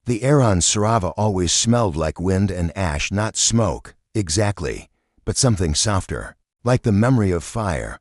The air on Sarava always smelled like wind and ash, not smoke, exactly, but something softer, like the memory of fire.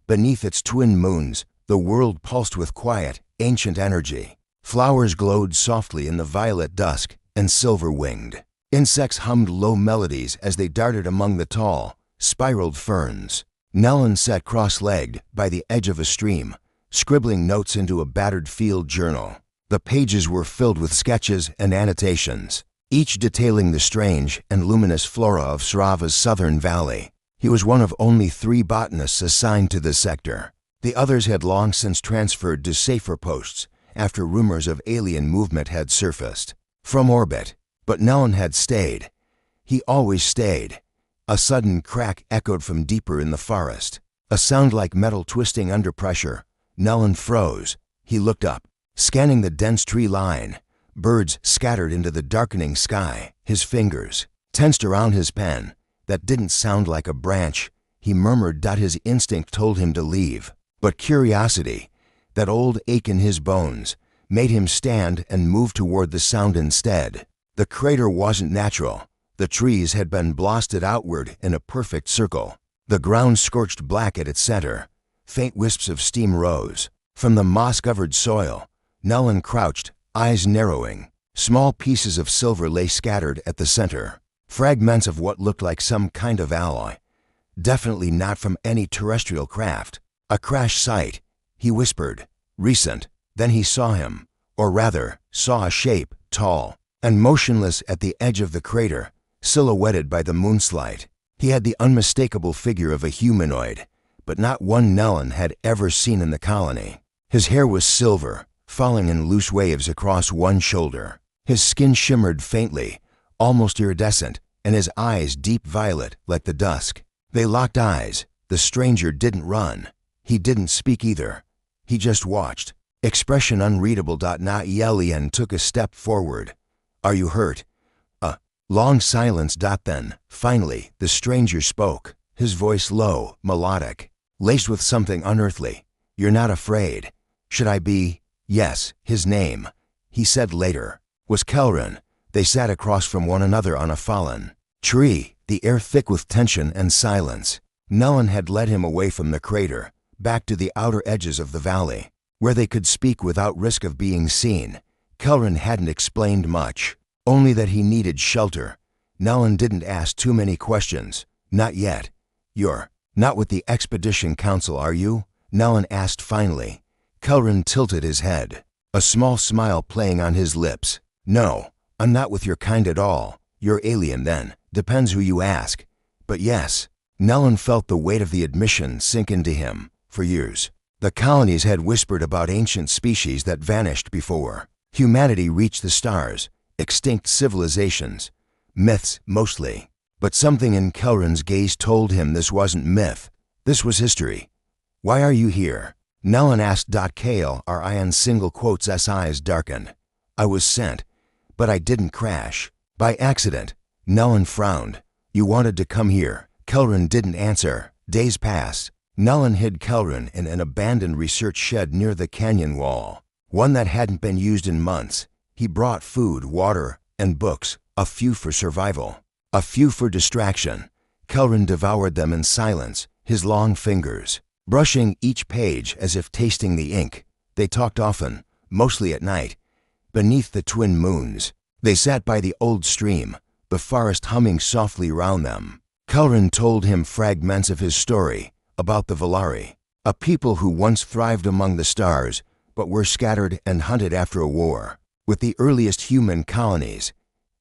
Beneath its twin moons, the world pulsed with quiet, ancient energy. Flowers glowed softly in the violet dusk, and silver-winged. Insects hummed low melodies as they darted among the tall, spiraled ferns. Nellen sat cross-legged by the edge of a stream, scribbling notes into a battered field journal. The pages were filled with sketches and annotations, each detailing the strange and luminous flora of Sarava's southern valley. He was one of only 3 botanists assigned to this sector. The others had long since transferred to safer posts after rumors of alien movement had surfaced from orbit. But Nellen had stayed. He always stayed. A sudden crack echoed from deeper in the forest, a sound like metal twisting under pressure. Nellen froze. He looked up, scanning the dense tree line. Birds scattered into the darkening sky. His fingers tensed around his pen. That didn't sound like a branch, he murmured. His instinct told him to leave, but curiosity, that old ache in his bones, made him stand and move toward the sound instead. The crater wasn't natural. The trees had been blasted outward in a perfect circle. The ground scorched black at its center. Faint wisps of steam rose from the moss-covered soil. Nellen crouched, eyes narrowing. Small pieces of silver lay scattered at the center, fragments of what looked like some kind of alloy. Definitely not from any terrestrial craft. A crash site, he whispered. Recent. Then he saw him, or rather, saw a shape, tall and motionless at the edge of the crater, silhouetted by the moonlight. He had the unmistakable figure of a humanoid, but not one Nellen had ever seen in the colony. His hair was silver, falling in loose waves across one shoulder. His skin shimmered faintly, almost iridescent, and his eyes deep violet like the dusk. They locked eyes. The stranger didn't run. He didn't speak either. He just watched, expression unreadable. Nellen took a step forward. Are you hurt? Long silence. Then, finally, the stranger spoke, his voice low, melodic, laced with something unearthly. You're not afraid? Should I be? Yes, his name, he said later, was Kelrin. They sat across from one another on a fallen tree, the air thick with tension and silence. Nellen had led him away from the crater, back to the outer edges of the valley, where they could speak without risk of being seen. Kelrin hadn't explained much, only that he needed shelter. Nellen didn't ask too many questions. Not yet. You're not with the Expedition Council, are you? Nellen asked finally. Kelrin tilted his head, a small smile playing on his lips. No, I'm not with your kind at all. You're alien then. Depends who you ask. But yes. Nellen felt the weight of the admission sink into him. For years, the colonies had whispered about ancient species that vanished before humanity reached the stars, extinct civilizations, myths mostly. But something in Kelrin's gaze told him this wasn't myth. This was history. Why are you here? Nellen asked. Kale single quotes eyes darkened. I was sent, but I didn't crash. By accident. Nellen frowned. You wanted to come here. Kelrin didn't answer. Days passed. Nellen hid Kelrin in an abandoned research shed near the canyon wall, one that hadn't been used in months. He brought food, water, and books, a few for survival, a few for distraction. Kelrin devoured them in silence, his long fingers brushing each page as if tasting the ink. They talked often, mostly at night, beneath the twin moons. They sat by the old stream, the forest humming softly round them. Kelrin told him fragments of his story about the Valari, a people who once thrived among the stars, but were scattered and hunted after a war with the earliest human colonies.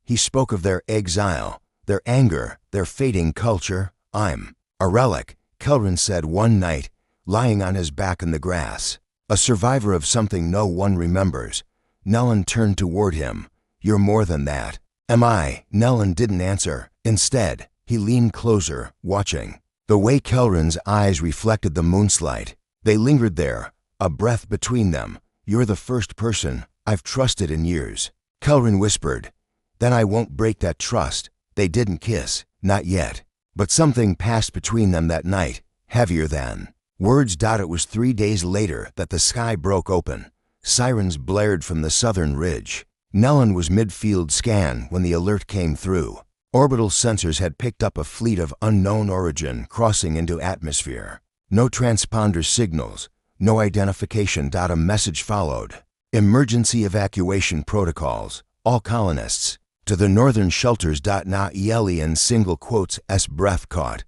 He spoke of their exile, their anger, their fading culture. I'm a relic, Kelrin said one night, lying on his back in the grass. A survivor of something no one remembers. Nellen turned toward him. You're more than that. Am I? Nellen didn't answer. Instead, he leaned closer, watching. The way Kelrin's eyes reflected the moonlight. They lingered there, a breath between them. You're the first person I've trusted in years. Kelrin whispered. Then I won't break that trust. They didn't kiss, not yet. But something passed between them that night, heavier than words. It was 3 days later that the sky broke open. Sirens blared from the southern ridge. Nellen was mid-field scan when the alert came through. Orbital sensors had picked up a fleet of unknown origin crossing into atmosphere. No transponder signals, no identification. A message followed. Emergency evacuation protocols. All colonists. To the northern shelters. Na Eli in single quotes s breath caught.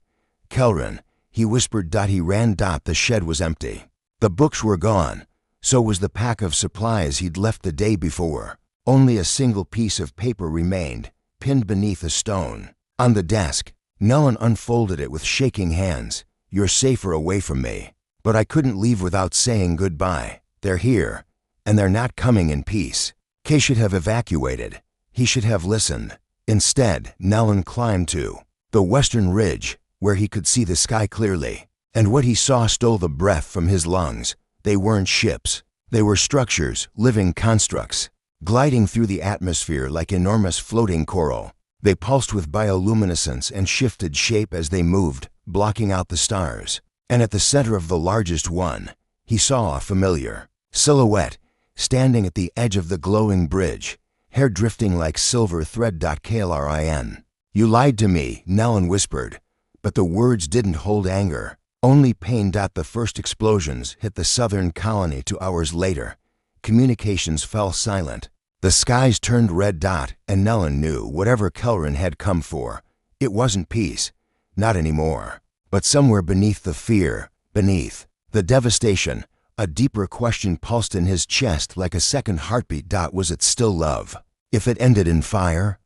Kelrin, he whispered. He ran. The shed was empty. The books were gone. So was the pack of supplies he'd left the day before. Only a single piece of paper remained, pinned beneath a stone. On the desk, Nellen unfolded it with shaking hands. You're safer away from me. But I couldn't leave without saying goodbye. They're here, and they're not coming in peace. Kay should have evacuated. He should have listened. Instead, Nellen climbed to the western ridge, where he could see the sky clearly. And what he saw stole the breath from his lungs. They weren't ships. They were structures, living constructs, gliding through the atmosphere like enormous floating coral. They pulsed with bioluminescence and shifted shape as they moved, blocking out the stars. And at the center of the largest one, he saw a familiar silhouette, standing at the edge of the glowing bridge, hair drifting like silver thread. Klrin. You lied to me, Nellen whispered. But the words didn't hold anger. Only pain. The first explosions hit the southern colony 2 hours later. Communications fell silent. The skies turned red. And Nellen knew whatever Kelrin had come for, it wasn't peace. Not anymore. But somewhere beneath the fear, beneath the devastation, a deeper question pulsed in his chest like a second heartbeat. Was it still love? If it ended in fire?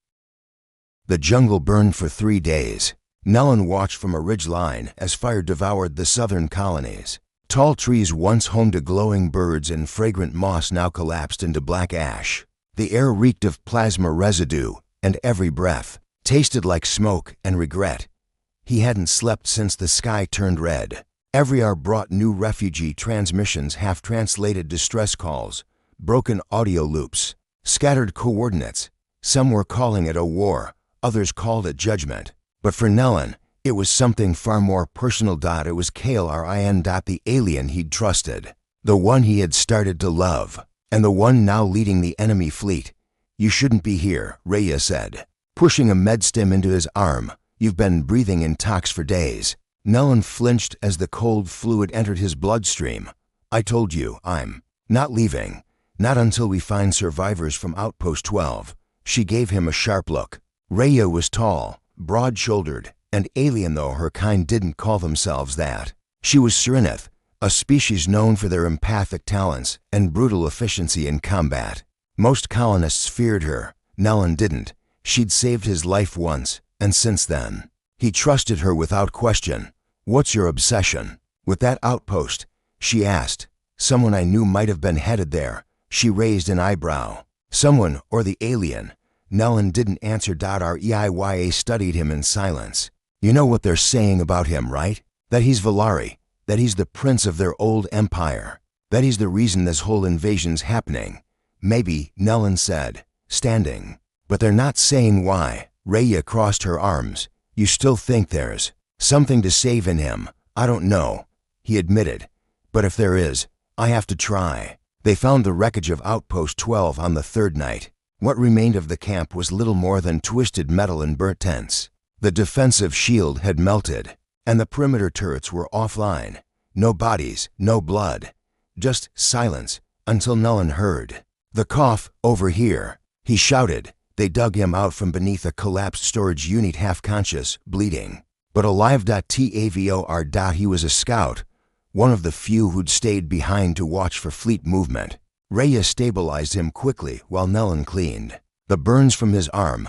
The jungle burned for 3 days. Nellen watched from a ridgeline as fire devoured the southern colonies. Tall trees once home to glowing birds and fragrant moss now collapsed into black ash. The air reeked of plasma residue, and every breath tasted like smoke and regret. He hadn't slept since the sky turned red. Every hour brought new refugee transmissions, half-translated distress calls, broken audio loops, scattered coordinates. Some were calling it a war, others called it judgment. But for Nellen, it was something far more personal. It was Klrin. The alien he'd trusted, the one he had started to love, and the one now leading the enemy fleet. You shouldn't be here, Raya said, pushing a medstim into his arm. You've been breathing in tox for days. Nellen flinched as the cold fluid entered his bloodstream. I told you, I'm not leaving. Not until we find survivors from Outpost 12. She gave him a sharp look. Raya was tall, broad-shouldered, and alien, though her kind didn't call themselves that. She was Serineth, a species known for their empathic talents and brutal efficiency in combat. Most colonists feared her. Nellen didn't. She'd saved his life once, and since then, he trusted her without question. What's your obsession with that outpost? She asked. Someone I knew might have been headed there. She raised an eyebrow. Someone or the alien? Nellen didn't answer. Reiya studied him in silence. You know what they're saying about him, right? That he's Valari, that he's the prince of their old empire, that he's the reason this whole invasion's happening. Maybe, Nellen said, standing. But they're not saying why. Raya crossed her arms. You still think there's something to save in him? I don't know, he admitted. But if there is, I have to try. They found the wreckage of Outpost 12 on the 3rd night. What remained of the camp was little more than twisted metal and burnt tents. The defensive shield had melted, and the perimeter turrets were offline. No bodies, no blood. Just silence, until Nellen heard. The cough, over here, he shouted. They dug him out from beneath a collapsed storage unit, half-conscious, bleeding. But alive. Tavor. He was a scout, one of the few who'd stayed behind to watch for fleet movement. Raya stabilized him quickly while Nellen cleaned the burns from his arm.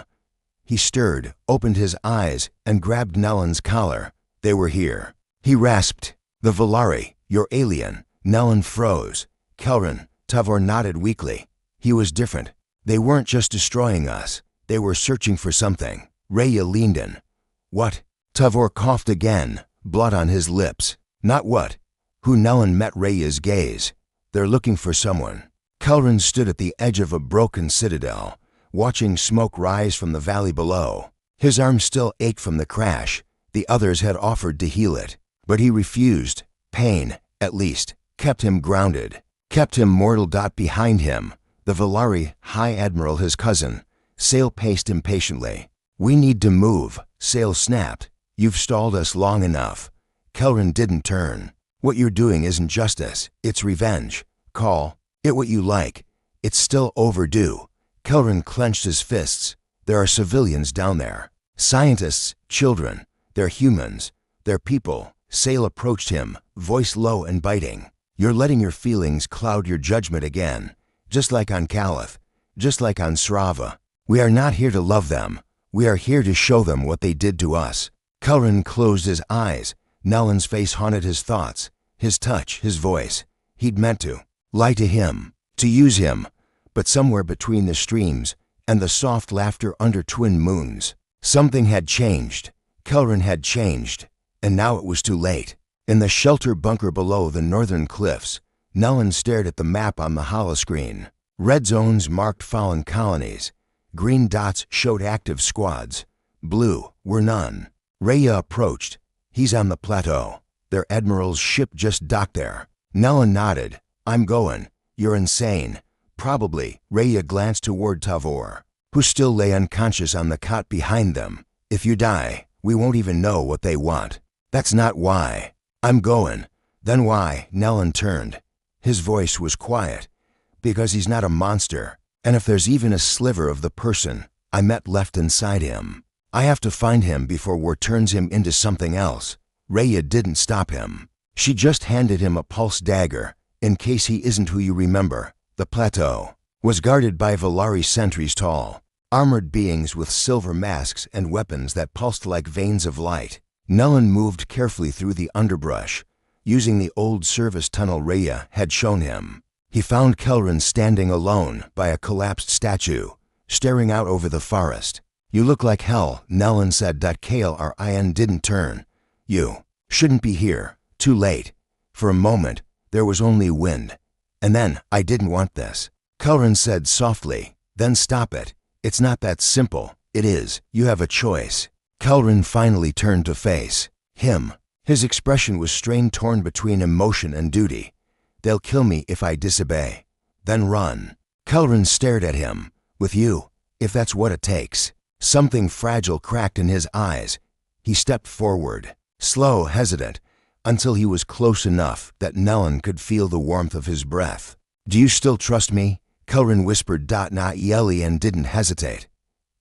He stirred, opened his eyes, and grabbed Nellen's collar. They were here. He rasped. The Valari, your alien. Nellen froze. Kelrin. Tavor nodded weakly. He was different. They weren't just destroying us. They were searching for something. Raya leaned in. What? Tavor coughed again, blood on his lips. Not what? Who? Nellen met Raya's gaze. They're looking for someone. Kelrin stood at the edge of a broken citadel, watching smoke rise from the valley below. His arm still ached from the crash. The others had offered to heal it, but he refused. Pain, at least, kept him grounded, kept him mortal. Behind him, The Valari High Admiral, his cousin, Sale paced impatiently. "We need to move," Sale snapped. "You've stalled us long enough." Kelrin didn't turn. "What you're doing isn't justice, it's revenge. Call it what you like. It's still overdue." Kelrin clenched his fists. "There are civilians down there. Scientists, children. They're humans. They're people." Sale approached him, voice low and biting. "You're letting your feelings cloud your judgment again. Just like on Caliph. Just like on Srava. We are not here to love them. We are here to show them what they did to us." Kelrin closed his eyes. Nellan's face haunted his thoughts, his touch, his voice. He'd meant to lie to him, to use him, but somewhere between the streams and the soft laughter under twin moons, something had changed. Kelrin had changed, and now it was too late. In the shelter bunker below the northern cliffs, Nellan stared at the map on the holoscreen. Red zones marked fallen colonies. Green dots showed active squads. Blue were none. Rhea approached. "He's on the plateau. Their admiral's ship just docked there." Nellan nodded. "I'm going. You're insane." "Probably." Rhea glanced toward Tavor, who still lay unconscious on the cot behind them. "If you die, we won't even know what they want." "That's not why." "I'm going." "Then why?" Nellan turned. His voice was quiet. "Because he's not a monster. And if there's even a sliver of the person I met left inside him, I have to find him before war turns him into something else." Rhea didn't stop him. She just handed him a pulse dagger, in case he isn't who you remember. The plateau was guarded by Valari sentries, tall, armored beings with silver masks and weapons that pulsed like veins of light. Nellan moved carefully through the underbrush, using the old service tunnel Rhea had shown him. He found Kelrin standing alone by a collapsed statue, staring out over the forest. "You look like hell," Nellan said. Kalrin didn't turn. "You shouldn't be here. Too late." For a moment, there was only wind. "And then, I didn't want this," Kelrin said softly. "Then stop it. It's not that simple." "It is. You have a choice." Kelrin finally turned to face him. His expression was strained, torn between emotion and duty. "They'll kill me if I disobey." "Then run." Kelrin stared at him. "With you, if that's what it takes." Something fragile cracked in his eyes. He stepped forward, slow, hesitant, until he was close enough that Nellan could feel the warmth of his breath. "Do you still trust me?" Kelrin whispered. Not yelly, and didn't hesitate.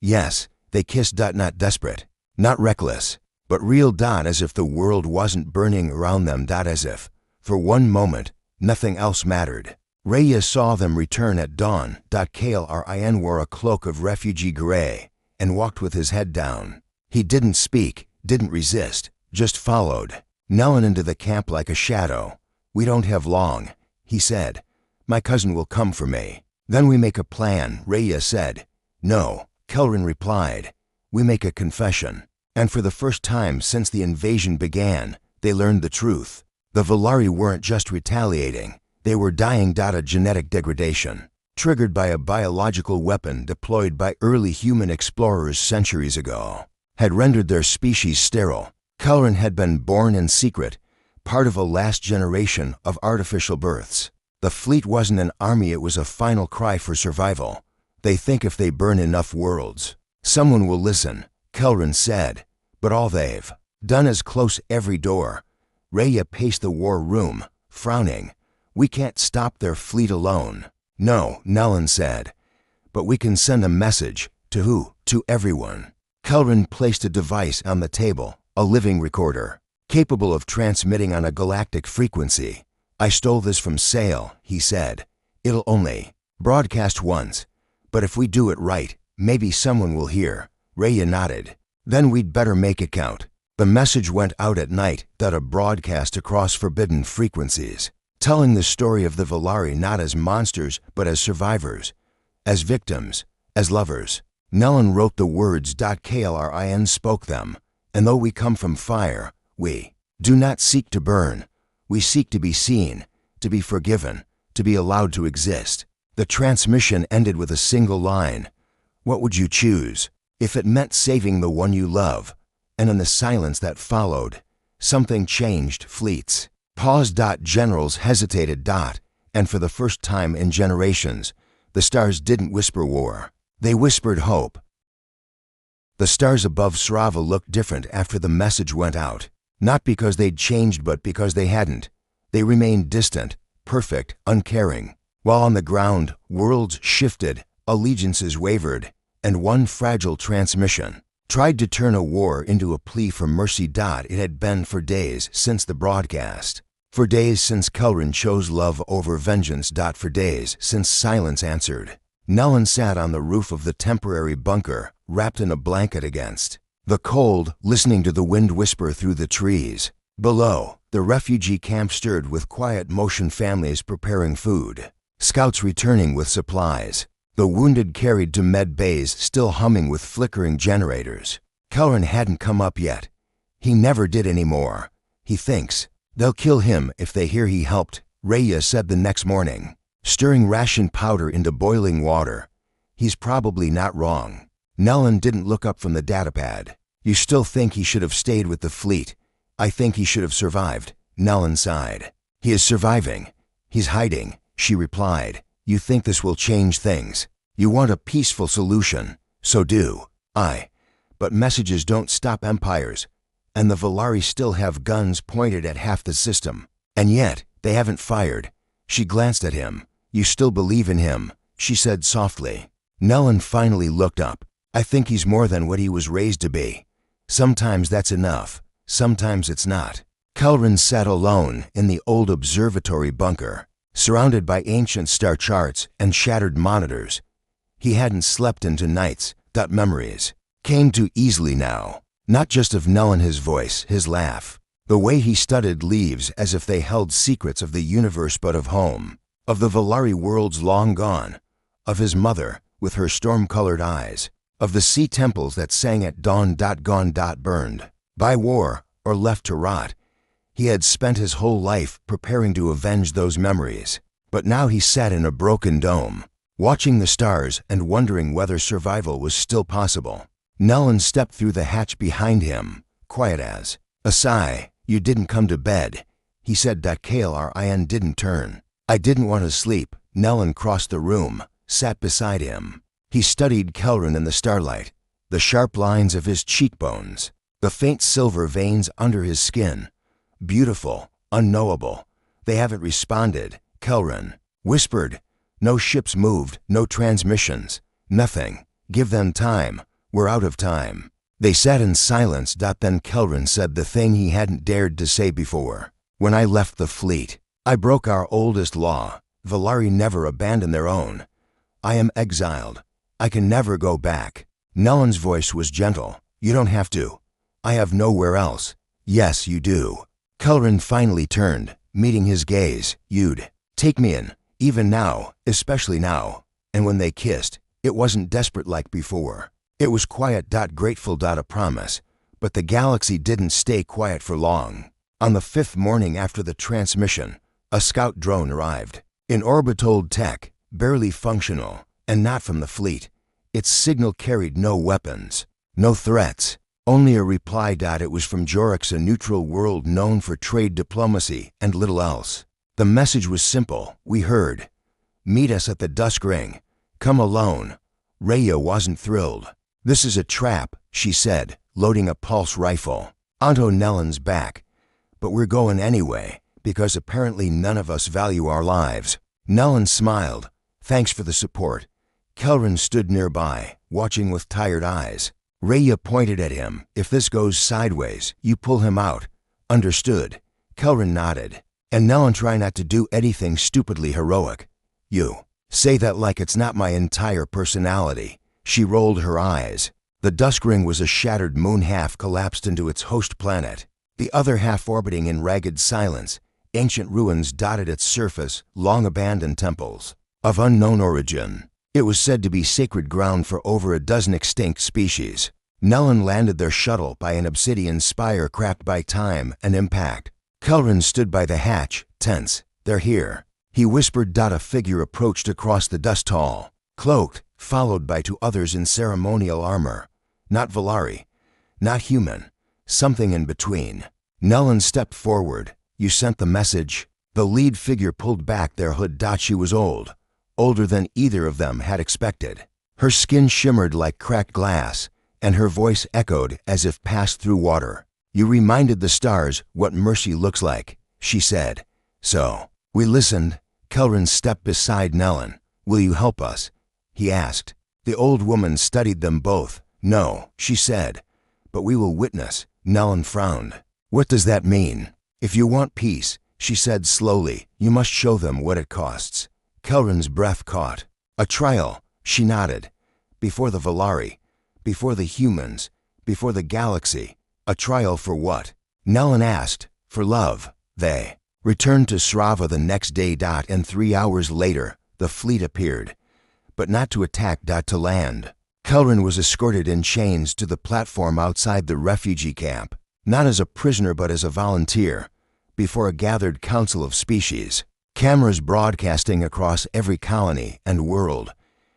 "Yes." They kissed. Not desperate, not reckless, but real. As if the world wasn't burning around them. As if, for one moment, nothing else mattered. Rhea saw them return at dawn. Kalrin wore a cloak of refugee gray and walked with his head down. He didn't speak, didn't resist, just followed Nellan into the camp like a shadow. "We don't have long," he said. "My cousin will come for me. Then we make a plan," Rhea said. "No," Kelrin replied. "We make a confession." And for the first time since the invasion began, they learned the truth. The Valari weren't just retaliating. They were dying. A genetic degradation, triggered by a biological weapon deployed by early human explorers centuries ago, had rendered their species sterile. Kelrin had been born in secret, part of a last generation of artificial births. The fleet wasn't an army, it was a final cry for survival. "They think if they burn enough worlds, someone will listen," Kelrin said. "But all they've done is close every door." Rhea paced the war room, frowning. "We can't stop their fleet alone." "No," Nellan said. "But we can send a message." "To who?" "To everyone." Kelrin placed a device on the table, a living recorder, capable of transmitting on a galactic frequency. "I stole this from Sale," he said. "It'll only broadcast once. But if we do it right, maybe someone will hear." Rhea nodded. "Then we'd better make it count." The message went out at night, a broadcast across forbidden frequencies, telling the story of the Valari not as monsters but as survivors, as victims, as lovers. Nellan wrote the words. Kalrin spoke them. "And though we come from fire, we do not seek to burn. We seek to be seen, to be forgiven, to be allowed to exist." The transmission ended with a single line. "What would you choose?" If it meant saving the one you love. And in the silence that followed, something changed. Fleets paused. Generals hesitated. And for the first time in generations, The stars didn't whisper war. They whispered hope. The stars above Srava looked different after the message went out. Not because they'd changed, but because they hadn't. They remained distant, perfect, uncaring. While on the ground, worlds shifted, allegiances wavered, and one fragile transmission tried to turn a war into a plea for mercy. It had been for days since the broadcast. For days since Kelrin chose love over vengeance. For days since silence answered. Nellen sat on the roof of the temporary bunker, wrapped in a blanket against the cold, listening to the wind whisper through the trees. Below, the refugee camp stirred with quiet motion, families preparing food, scouts returning with supplies, the wounded carried to med bays still humming with flickering generators. Kelrin hadn't come up yet. He never did anymore. He thinks they'll kill him if they hear he helped, Raya said the next morning, stirring ration powder into boiling water. He's probably not wrong. Nellen didn't look up from the datapad. You still think he should have stayed with the fleet? I think he should have survived, Nellen sighed. He is surviving. He's hiding, she replied. You think this will change things? You want a peaceful solution. So do I. But messages don't stop empires. And the Volari still have guns pointed at half the system. And yet, they haven't fired. She glanced at him. You still believe in him, she said softly. Nellen finally looked up. I think he's more than what he was raised to be. Sometimes that's enough. Sometimes it's not. Kelrin sat alone in the old observatory bunker, surrounded by ancient star charts and shattered monitors. He hadn't slept into nights. Memories came too easily now. Not just of Nellen, his voice, his laugh, the way he studied leaves as if they held secrets of the universe, but of home, of the Volari worlds long gone, of his mother with her storm-colored eyes, of the sea temples that sang at dawn. Gone. Burned by war or left to rot. He had spent his whole life preparing to avenge those memories. But now he sat in a broken dome, watching the stars and wondering whether survival was still possible. Nellen stepped through the hatch behind him, quiet as a sigh. You didn't come to bed, he said. Klrin didn't turn. I didn't want to sleep. Nellen crossed the room, sat beside him. He studied Kelrin in the starlight, the sharp lines of his cheekbones, the faint silver veins under his skin. Beautiful, unknowable. They haven't responded, Kelrin whispered. No ships moved, no transmissions, nothing. Give them time. We're out of time. They sat in silence. Then Kelrin said the thing he hadn't dared to say before. When I left the fleet, I broke our oldest law. Volari never abandon their own. I am exiled. I can never go back. Nellen's voice was gentle. You don't have to. I have nowhere else. Yes, you do. Kelrin finally turned, meeting his gaze. You'd take me in, even now, especially now. And when they kissed, it wasn't desperate like before. It was quiet. Grateful. A promise. But the galaxy didn't stay quiet for long. On the fifth morning after the transmission, a scout drone arrived. In orbital tech, barely functional, and not from the fleet. Its signal carried no weapons, no threats, only a reply. It was from Jorix, a neutral world known for trade diplomacy and little else. The message was simple. We heard. Meet us at the Dusk Ring. Come alone. Raya wasn't thrilled. This is a trap, she said, loading a pulse rifle onto Nellen's back. But we're going anyway, because apparently none of us value our lives. Nellen smiled. Thanks for the support. Kelrin stood nearby, watching with tired eyes. Raya pointed at him. If this goes sideways, you pull him out. Understood. Kelrin nodded. And Nellen, try not to do anything stupidly heroic. You say that like it's not my entire personality. She rolled her eyes. The Dusk Ring was a shattered moon, half collapsed into its host planet, the other half orbiting in ragged silence. Ancient ruins dotted its surface, long abandoned temples of unknown origin. It was said to be sacred ground for over a dozen extinct species. Nellen landed their shuttle by an obsidian spire cracked by time and impact. Kelrin stood by the hatch, tense. They're here, he whispered. A figure approached across the dust hall, cloaked, followed by two others in ceremonial armor. Not Volari, not human, something in between. Nellen stepped forward. You sent the message? The lead figure pulled back their hood. She was old older than either of them had expected. Her skin shimmered like cracked glass, and her voice echoed as if passed through water. "You reminded the stars what mercy looks like," she said. "So." We listened. Kelrin stepped beside Nellen. "Will you help us?" he asked. The old woman studied them both. "No," she said. "But we will witness." Nellen frowned. "What does that mean?" "If you want peace," she said slowly, "you must show them what it costs." Kelrin's breath caught. "A trial," she nodded. "Before the Valari, before the humans, before the galaxy." "A trial for what?" Nellen asked. "For love." They returned to Srava the next day. And 3 hours later, the fleet appeared. But not to attack. To land. Kelrin was escorted in chains to the platform outside the refugee camp, not as a prisoner but as a volunteer, before a gathered council of species, cameras broadcasting across every colony and world.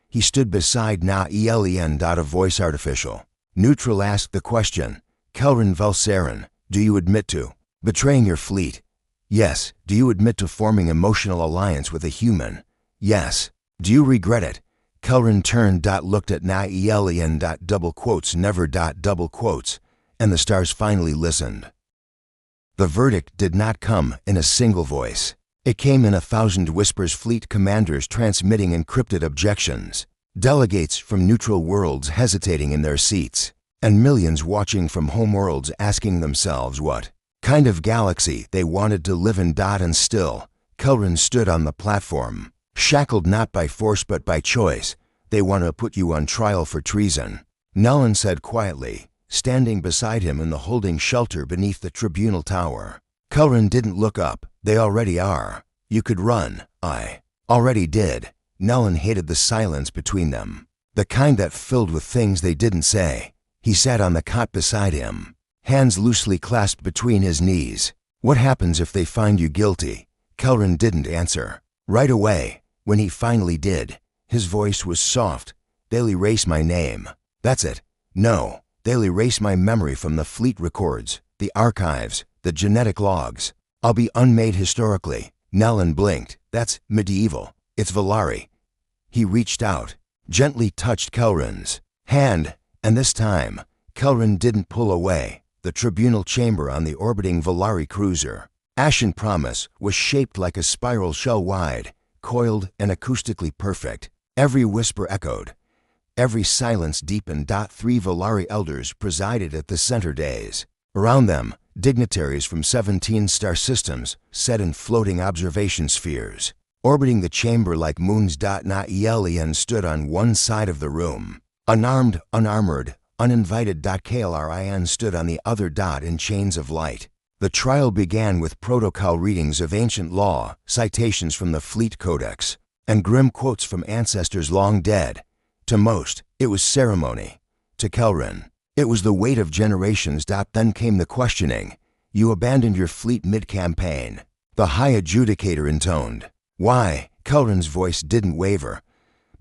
He stood beside Na-Elien. A voice artificial. Neutral asked the question. "Kelrin Velsarin, do you admit to betraying your fleet?" "Yes." "Do you admit to forming emotional alliance with a human?" "Yes." "Do you regret it?" Kelrin turned. Looked at Na-Elien. Double quotes, never. Double quotes, and the stars finally listened. The verdict did not come in a single voice. It came in 1,000 whispers, fleet commanders transmitting encrypted objections, delegates from neutral worlds hesitating in their seats, and millions watching from homeworlds asking themselves what kind of galaxy they wanted to live in. And still, Kelrin stood on the platform, shackled not by force but by choice. "They want to put you on trial for treason," Nellen said quietly, standing beside him in the holding shelter beneath the tribunal tower. Kelrin didn't look up. "They already are. You could run." "I already did." Nellen hated the silence between them, the kind that filled with things they didn't say. He sat on the cot beside him, hands loosely clasped between his knees. "What happens if they find you guilty?" Kelrin didn't answer. Right away, when he finally did, his voice was soft. "They'll erase my name." "That's it." "No, they'll erase my memory from the fleet records, the archives, the genetic logs. I'll be unmade historically." Nellen blinked. "That's medieval. It's Valari." He reached out, gently touched Kelrin's hand, and this time, Kelrin didn't pull away. The tribunal chamber on the orbiting Valari cruiser, Ashen Promise, was shaped like a spiral shell, wide, coiled, and acoustically perfect. Every whisper echoed. Every silence deepened. 3 Valari elders presided at the center dais. Around them, dignitaries from 17 star systems sat in floating observation spheres, orbiting the chamber like moons. Na-Elien stood on one side of the room, unarmed, unarmored, uninvited. Klrin stood on the other. In chains of light. The trial began with protocol readings of ancient law, citations from the Fleet Codex, and grim quotes from ancestors long dead. To most, it was ceremony. To Kelrin, it was the weight of generations. Then came the questioning. "You abandoned your fleet mid-campaign," the High Adjudicator intoned. "Why?" Kelrin's voice didn't waver.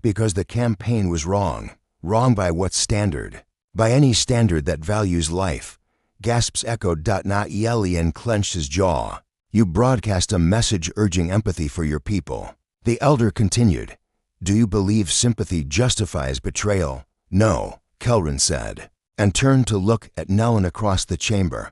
"Because the campaign was wrong. Wrong by what standard?" "By any standard that values life." Gasps echoed. Na-Elien clenched his jaw. "You broadcast a message urging empathy for your people." The elder continued. "Do you believe sympathy justifies betrayal?" "No," Kelrin said, and turned to look at Nellen across the chamber.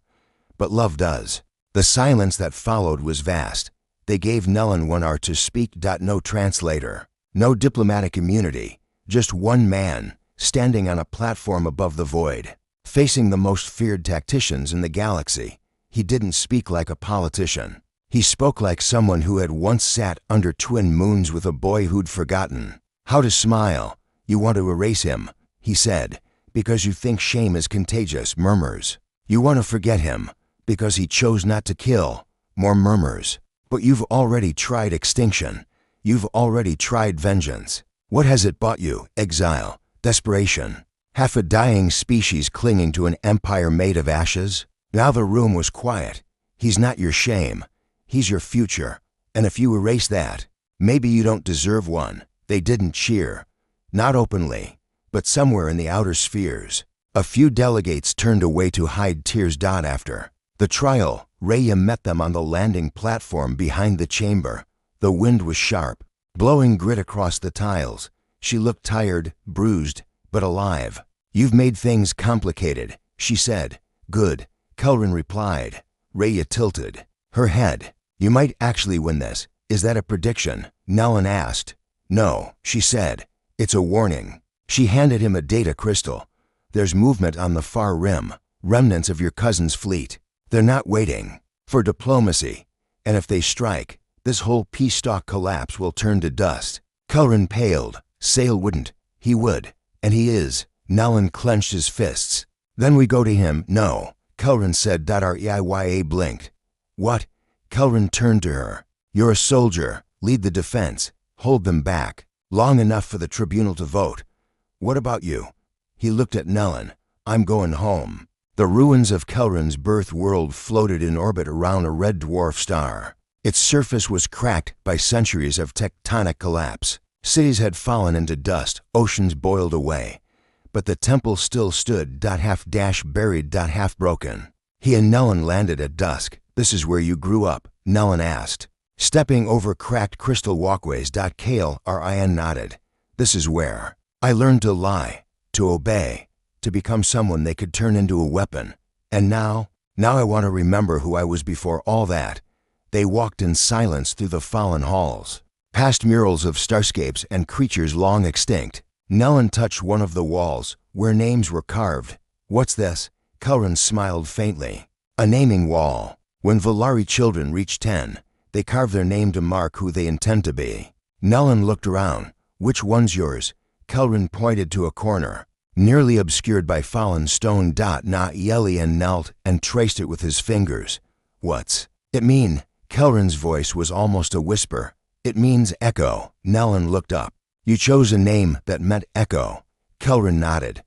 "But love does." The silence that followed was vast. They gave Nellen 1 hour to speak. No translator, no diplomatic immunity, just one man, standing on a platform above the void, facing the most feared tacticians in the galaxy. He didn't speak like a politician. He spoke like someone who had once sat under twin moons with a boy who'd forgotten how to smile. "You want to erase him," he said, "because you think shame is contagious." Murmurs. "You want to forget him, because he chose not to kill." More murmurs. "But you've already tried extinction. You've already tried vengeance. What has it bought you? Exile, desperation, half a dying species clinging to an empire made of ashes." Now the room was quiet. "He's not your shame. He's your future. And if you erase that, maybe you don't deserve one." They didn't cheer. Not openly, but somewhere in the outer spheres. A few delegates turned away to hide tears. After the trial, Raya met them on the landing platform behind the chamber. The wind was sharp. blowing grit across the tiles. She looked tired, bruised, but alive. "You've made things complicated," she said. "Good," Kelrin replied. Raya tilted her head. "You might actually win this. Is that a prediction?" Nellen asked. "No," she said. "It's a warning." She handed him a data crystal. "There's movement on the far rim, remnants of your cousin's fleet. They're not waiting for diplomacy. And if they strike, this whole peace talk collapse will turn to dust." Kelrin paled. Sale wouldn't. He would. And he is. Nellen clenched his fists. "Then we go to him." "No," Kelrin said. Raya blinked. "What?" Kelrin turned to her. "You're a soldier. Lead the defense. Hold them back. Long enough for the tribunal to vote. What about you?" He looked at Nellen. "I'm going home." The ruins of Kelrin's birth world floated in orbit around a red dwarf star. Its surface was cracked by centuries of tectonic collapse. Cities had fallen into dust, oceans boiled away. But the temple still stood, half buried, half broken. He and Nellen landed at dusk. "This is where you grew up?" Nellen asked. Stepping over cracked crystal walkways, Rin nodded. "This is where I learned to lie, to obey, to become someone they could turn into a weapon. And now I want to remember who I was before all that." They walked in silence through the fallen halls, past murals of starscapes and creatures long extinct. Nellen touched one of the walls, where names were carved. "What's this?" Kelrin smiled faintly. "A naming wall. When Volari children reach 10, they carve their name to mark who they intend to be." Nellen looked around. "Which one's yours?" Kelrin pointed to a corner, nearly obscured by fallen stone. Nellen knelt and traced it with his fingers. "What's it mean?" Kelrin's voice was almost a whisper. "It means echo." Nellen looked up. "You chose a name that meant echo." Kelrin nodded.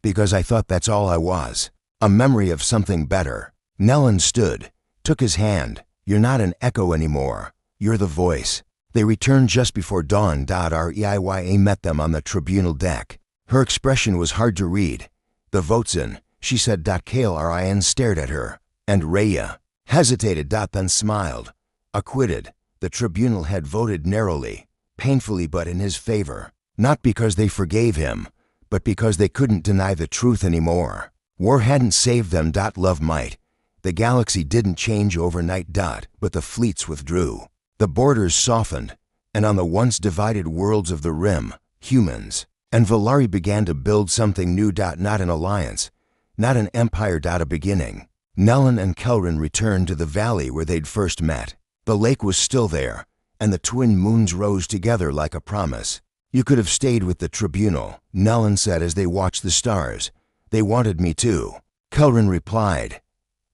"Because I thought that's all I was. A memory of something better." Nellen stood, took his hand. "You're not an echo anymore. You're the voice." They returned just before dawn. Raya met them on the tribunal deck. Her expression was hard to read. "The vote's in," she said. Rin stared at her. "And Raya?" Hesitated, then smiled. "Acquitted." The tribunal had voted narrowly, painfully, but in his favor. Not because they forgave him, but because they couldn't deny the truth anymore. War hadn't saved them. Love might. The galaxy didn't change overnight. But the fleets withdrew. The borders softened, and on the once divided worlds of the Rim, humans and Volari began to build something new. Not an alliance, not an empire. A beginning. Nellen and Kelrin returned to the valley where they'd first met. The lake was still there, and the twin moons rose together like a promise. "You could have stayed with the tribunal," Nellen said as they watched the stars. "They wanted me to." Kelrin replied.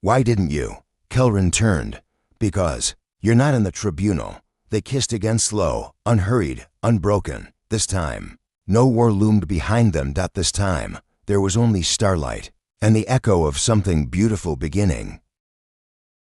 "Why didn't you?" Kelrin turned. "Because you're not in the tribunal." They kissed again, slow, unhurried, unbroken. This time, no war loomed behind them. This time, there was only starlight and the echo of something beautiful beginning.